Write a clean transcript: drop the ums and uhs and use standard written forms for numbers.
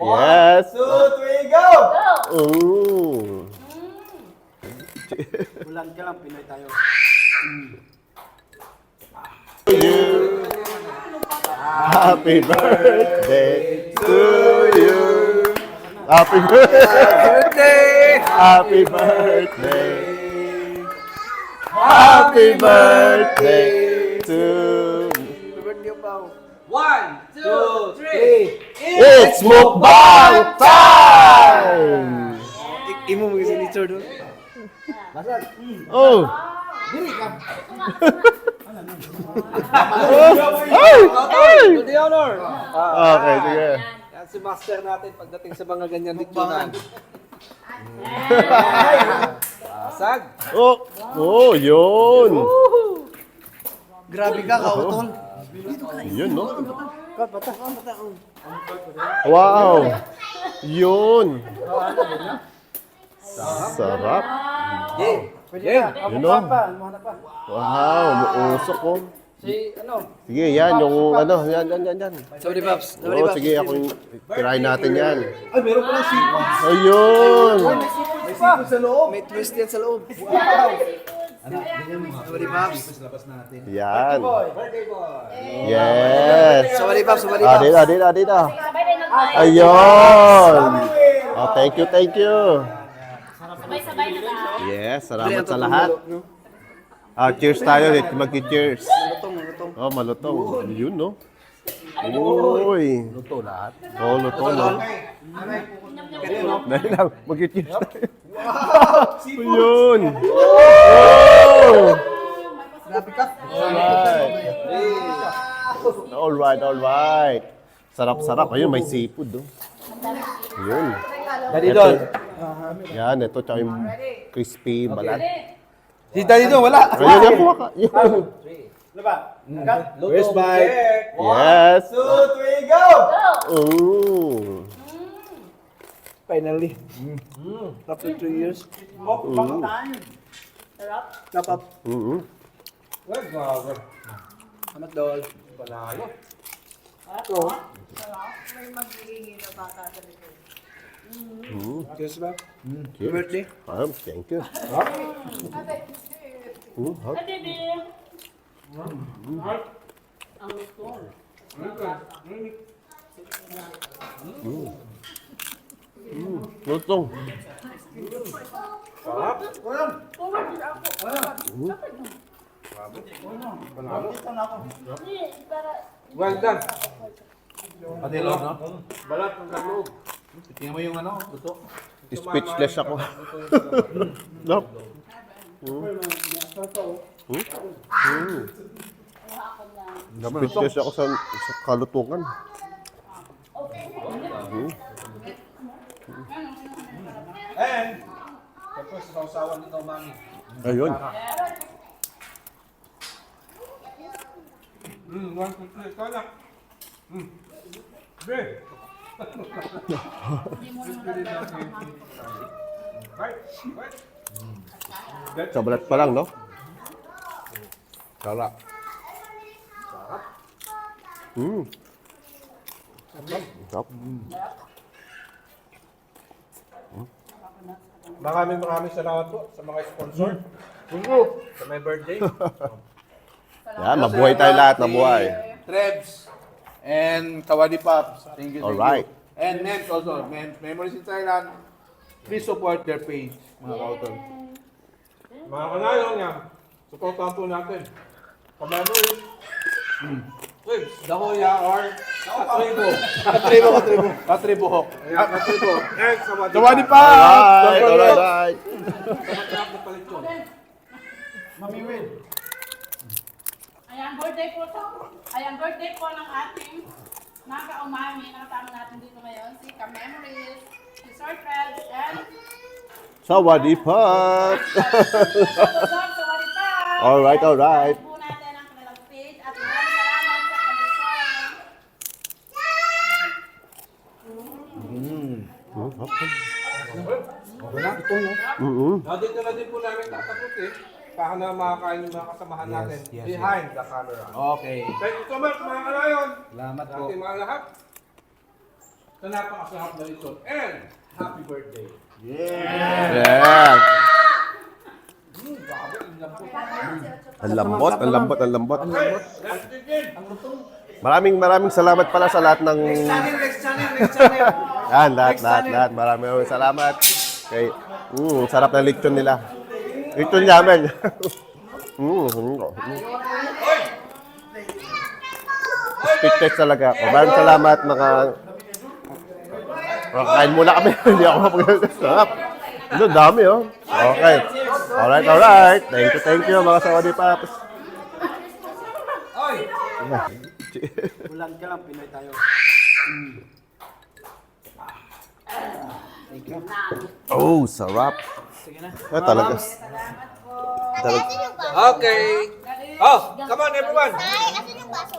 Yes. 1, 2, 3, go! Ooh. Ulan ka lang, Pinoy tayo. You. Happy birthday to you. Happy birthday. Happy birthday. Happy birthday to you. 1, 2, 3. It's mukbang time! Imo mo kasi ni Sir doon. Basag. Oh! Dili ka. Ay! Ay! To the honor. Okay, sige. Yan si master natin pagdating sa mga ganyan diktunan. Basag. Oh! Oh, yun! Grabe ka, kautol. Yun, no? Wow! Yun! Sarap! Yun, no? Wow! Muusok, oh. Si ano? Sige, yan, yung ano, yan. Sorry, Babs. Oo, sige, tirahin natin yan. Ay, meron pala sipon. Ayun! May sipon sa loob. May twist yan sa loob. Wow! Sorry, Babs. Yan. Birthday boy. Yes! Sorry, Babs. Sorry, Ah, Babs. dito. Ayun! Oh, thank you. Sabay-sabay na ba? Yes, salamat sa lahat. Cheers tayo. Mag-cheers. Oh, malutong. Yun, no? Uy. Luto lahat? Oo, luto, no? Dahil lang, mag-cheers tayo. Yun. Oh! Alright. Sarap. Ayun, may seafood, no? Yun. Daddy Don. Yan, ito, tsaka yung crispy balat. Si Daddy Don, wala. Ayun, yan po ka. Yun. First bite. Yes. 2, 3, go! Ooh. Finally. After 2 years. Sarap. Top up. Anak dol. Panalo. May magiging na bata sa likod. Cheers ba? Cheers. Birthday. Thank you. Hot. Ate, babe. Ang gusto. Lutong. Well done. Pati loob, no? Balat ng loob. Tingnan mo yung ano, luto. Speechless ako. Lap. Speechless ako sa kalutungan. And, tapos sa usawan nito, mami. Ayun. 1, 2, 3, kaya. Be. Sa balat pa lang, no? Sarap. Sarap. Maraming salamat po sa mga sponsor. Sa my birthday. Yan, mabuhay tayo lahat, mabuhay. Trebs and Kawadi Pops. Thank you. Alright. And Mems also. Memories in Thailand. Please support their page, mga kautol. Mga kanalo niya, supportan po natin. Pag-memories. Dahoya or Katribo. Katribuhok. Katribo. And Kawadi Pops! Alright. Mami Will. Ayan, birthday po ng ating mga ka-umami. Nakasama natin dito ngayon si Ka-Memories, si Sir Fred, and Sawadee Pot. Alright. po natin ang kanilang page at maraming salamat sa pag-suporta. Dito na din po namin tatapos eh. Para na makakain yung mga kasamahan natin behind the camera. Okay. Thank you so much mga kanayon. Salamat po. Ating mga lahat. sa napakasarap na ito. And happy birthday. Yeah. Ang lambot, ang lambot, ang lambot. Maraming salamat pala sa lahat ng... Next channel. Yan, lahat. Maraming salamat. Kay, sarap na lechon nila. Lechon namin. Speechless talaga ako. Maraming salamat mga... Kain muna kami. Hindi ako mapagkakas. Sarap. Ito, dami oh. Okay. Alright. Thank you mga sawadi paps. Ulan ka lang, Pinoy tayo. Oh, sarap. Sige na. Talaga. Ate, asan yung baso? Okay. Oh, come on everyone. Ay, asan yung baso?